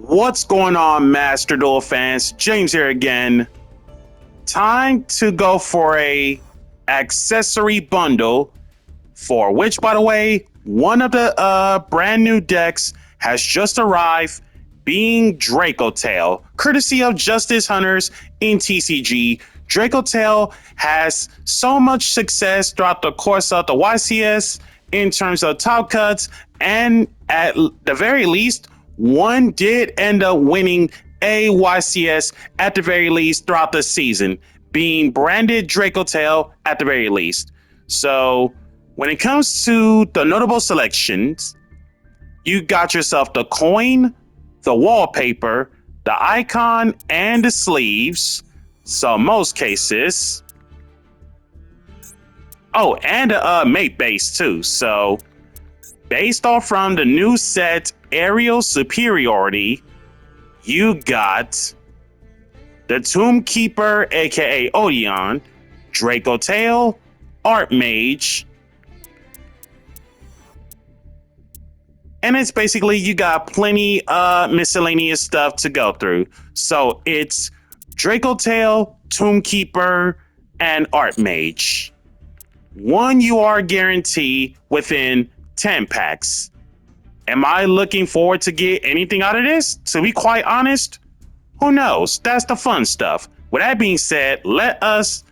What's going on, Master Duel fans? James here again. Time to go for a accessory bundle for which, by the way, one of the brand new decks has just arrived, being Dracotail, courtesy of Justice Hunters in TCG. Dracotail has so much success throughout the course of the YCS in terms of top cuts, and at the very least, one did end up winning a YCS at the very least throughout the season, being branded Dracotail at the very least. So when it comes to the notable selections, you got yourself the coin, the wallpaper, the icon, and the sleeves. So most cases. Oh, and a mate base too. So based off from the new set Aerial Superiority, you got the Tomb Keeper, aka Odeon, Dracotail, Archmage, and it's basically you got plenty miscellaneous stuff to go through. So it's Dracotail, Tomb Keeper, and Archmage. One UR guarantee within 10 packs. Am I looking forward to get anything out of this? To be quite honest, who knows? That's the fun stuff. With that being said, let us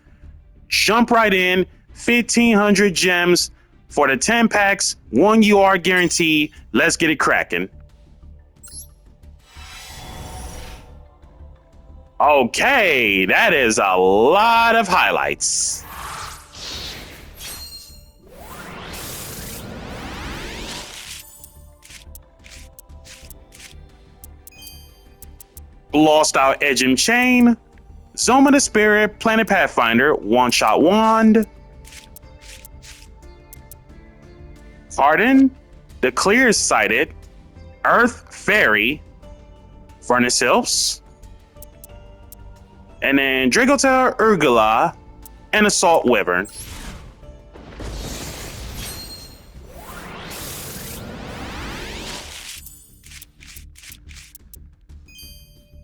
jump right in. 1,500 gems for the 10 packs, 1 UR guarantee. Let's get it cracking. Okay, that is a lot of highlights. Lost Out Edge and Chain, Zoma the Spirit, Planet Pathfinder, One-Shot Wand, Harden, the Clear-Sighted, Earth Fairy, Furnace Hills, and then Dracotail, Urgula, and Assault Wyvern.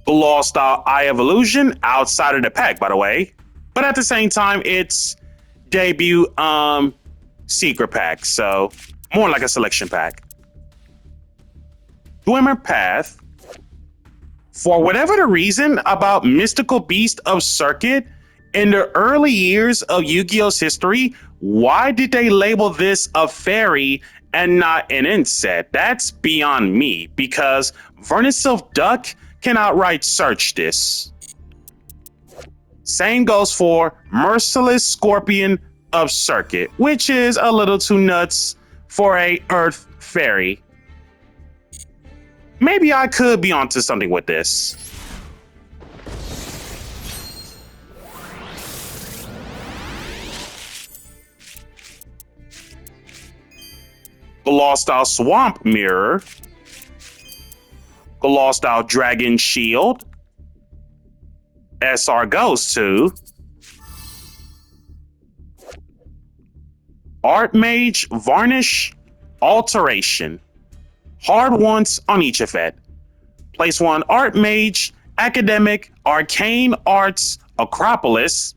Lost Out Eye of Illusion outside of the pack, by the way, but at the same time it's debut secret pack, so more like a selection pack. Swimmer Path, for whatever the reason about Mystical Beast of Circuit in the early years of Yu-Gi-Oh's history, why did they label this a fairy and not an insect? That's beyond me, because Vernisylph Duck can outright search this. Same goes for Merciless Scorpion of Circuit, which is a little too nuts for a Earth Fairy. Maybe I could be onto something with this. Lost Out Swamp Mirror, Lost Out Dragon Shield, SR goes to Archmage Varnish Alteration. Hard once on each effect. Place one Archmage Academic Arcane Arts Acropolis,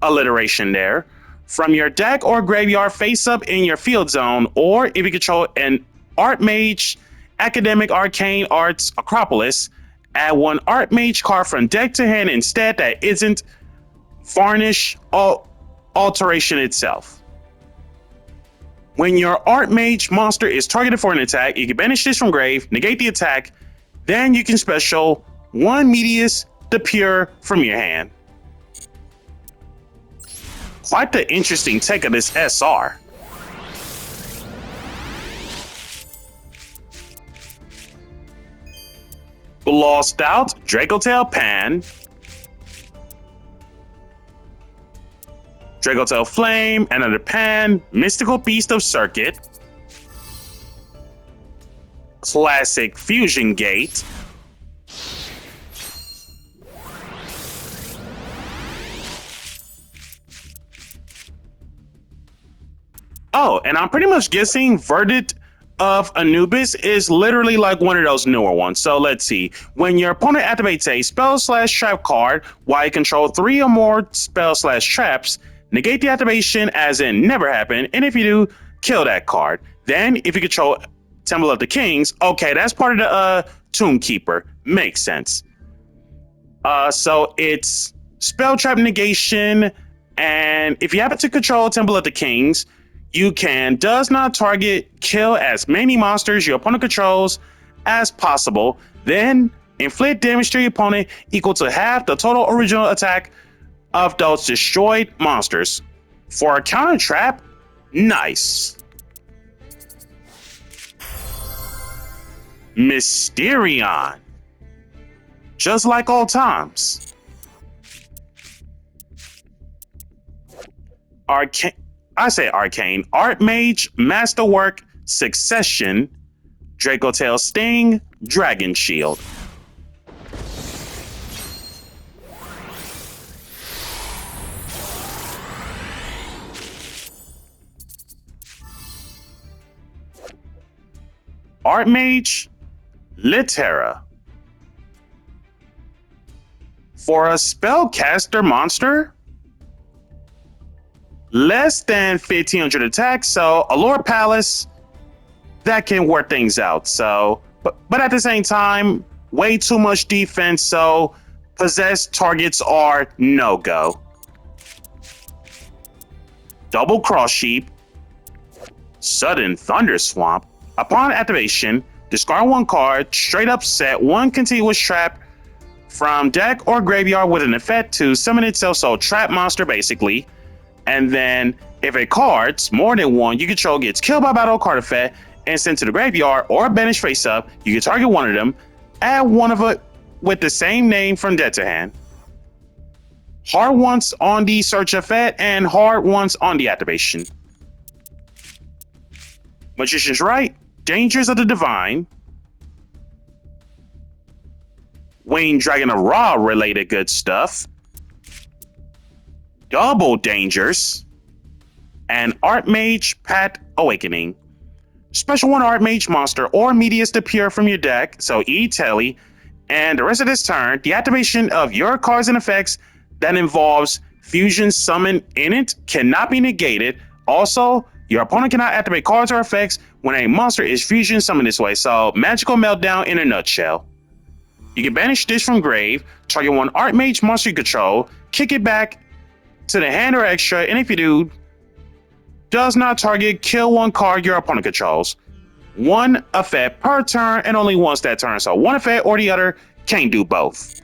alliteration there, from your deck or graveyard face up in your field zone, or if you control an Archmage Academic Arcane Arts Acropolis, add one Archmage card from deck to hand instead that isn't Varnish Alteration itself. When your Archmage monster is targeted for an attack, you can banish this from grave, negate the attack, then you can special one Medius the Pure from your hand. Quite the interesting take of this SR. Lost Out Dracotail Pan, Dracotail Flame, another Pan, Mystical Beast of Circuit, Classic Fusion Gate, oh, and I'm pretty much guessing Verdant of Anubis is literally like one of those newer ones. So let's see. When your opponent activates a spell/trap card while you control 3 or more spell/traps, negate the activation as in never happened, and if you do, kill that card. Then, if you control Temple of the Kings, okay, that's part of the Tomb Keeper. Makes sense. So it's spell trap negation, and if you happen to control Temple of the Kings, you can does not target, kill as many monsters your opponent controls as possible, then inflict damage to your opponent equal to half the total original attack of those destroyed monsters. For a counter trap, nice. Mysterion. Just like old times. Arcane, Archmage, Masterwork, Succession, Dracotail Sting, Dragon Shield. Archmage, Litera. For a spellcaster monster, less than 1500 attack, so Allure Palace, that can work things out. So, but at the same time, way too much defense, so possessed targets are no-go. Double Cross Sheep, Sudden Thunder Swamp. Upon activation, discard 1 card, straight up set 1 continuous trap from deck or graveyard with an effect to summon itself, so trap monster basically. And then if a card's more than 1 you control gets killed by battle card effect and sent to the graveyard or banished face up, you can target one of them, add one of it with the same name from deck to hand. Hard once on the search effect and hard once on the activation. Magician's Right, Dangers of the Divine, Winged Dragon of Ra related good stuff, Double Dangers, and Archmage Path Awakening. Special 1 Archmage monster or Medius to pure from your deck, so E-Telly, and the rest of this turn, the activation of your cards and effects that involves fusion summon in it cannot be negated. Also, your opponent cannot activate cards or effects when a monster is fusion summoned this way, so Magical Meltdown in a nutshell. You can banish this from grave, target 1 Archmage monster you control, kick it back to the hand or extra, and if you do, does not target, kill 1 card your opponent controls. 1 effect per turn and only once that turn, so 1 effect or the other, can't do both.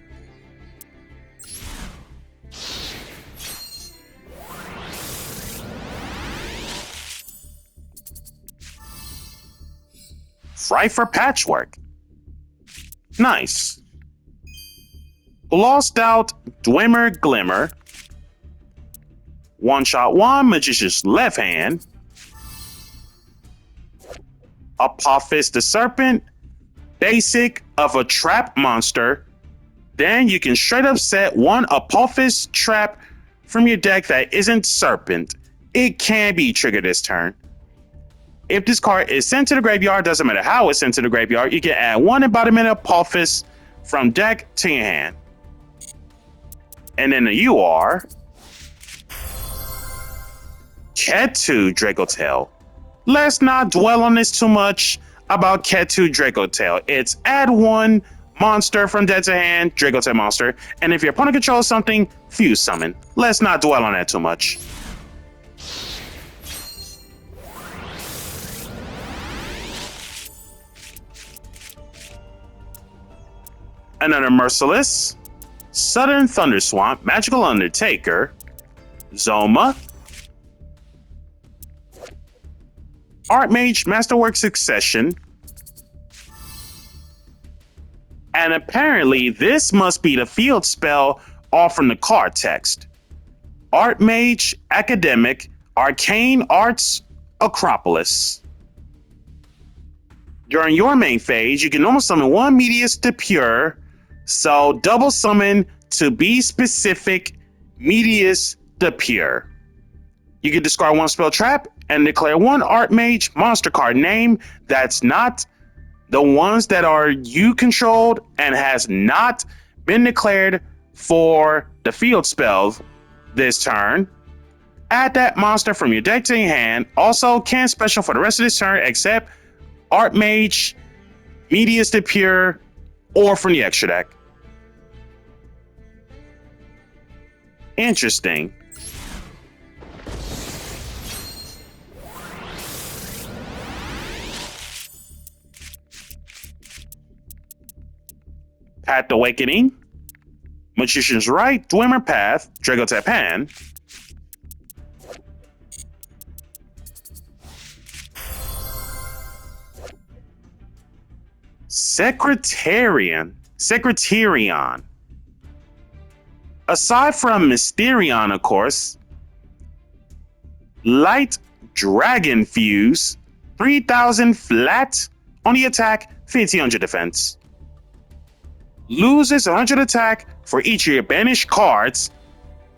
Fright for Patchwork. Nice. Lost Out, Dwemer Glimmer. One Shot 1, Magician's Left Hand. Apophis the Serpent, basic of a trap monster. Then you can straight up set 1 Apophis trap from your deck that isn't Serpent. It can be triggered this turn. If this card is sent to the graveyard, doesn't matter how it's sent to the graveyard, you can add 1 embodiment of Apophis from deck to your hand. And then you are Ketu Dracotail. Let's not dwell on this too much about Ketu Dracotail. It's add 1 monster from deck to hand, Dracotail monster, and if your opponent controls something, fuse summon. Let's not dwell on that too much. Another Merciless, Sudden Thunder Swamp, Magical Undertaker, Zoma, Archmage Masterwork Succession, and apparently this must be the field spell off from the card text. Archmage Academic, Arcane Arts Acropolis. During your main phase, you can normal summon 1 Medius to pure, so double summon to be specific Medius to pure. You can discard 1 spell trap and declare one Archmage monster card name that's not the ones that are you controlled and has not been declared for the field spell this turn. Add that monster from your deck to your hand. Also, can't special for the rest of this turn except Archmage, Medius the Pure, or from the extra deck. Interesting. Path Awakening, Magician's Right, Dwemer Path, Dracotail Pan. Secretarian. Aside from Mysterion, of course, Light Dragon Fuse, 3000 flat on the attack, 1500 defense. Loses 100 attack for each of your banished cards,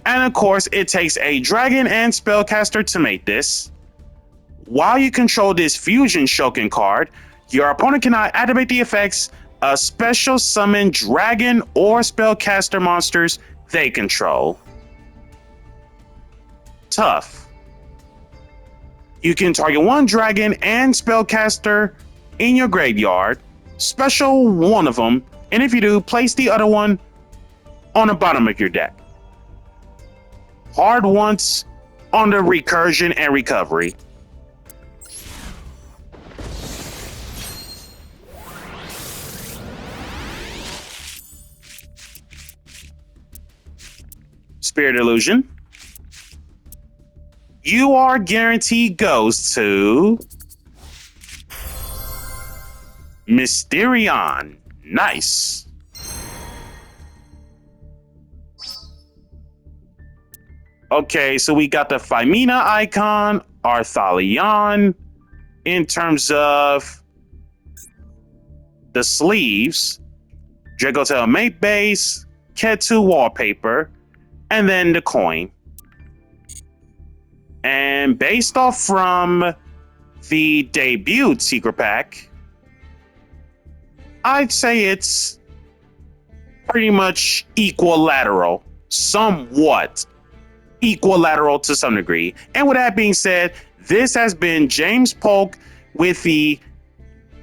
and of course, it takes a dragon and spellcaster to make this. While you control this Fusion Shokin card, your opponent cannot activate the effects of special summon dragon or spellcaster monsters they control. Tough. You can target one dragon and spellcaster in your graveyard, special one of them, and if you do, place the other one on the bottom of your deck. Hard once on the recursion and recovery. Spirit Illusion. You are guaranteed goes to Mysterion. Nice. Okay, so we got the Phimina icon, Arthalion. In terms of the sleeves, Dracotail mate base, Ketu wallpaper, and then the coin. And based off from the debut secret pack, I'd say it's pretty much equilateral, somewhat equilateral to some degree. And with that being said, this has been James Polk with the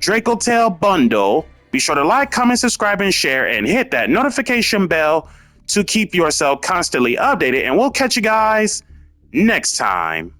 Dracotail bundle. Be sure to like, comment, subscribe, and share, and hit that notification bell to keep yourself constantly updated. And we'll catch you guys next time.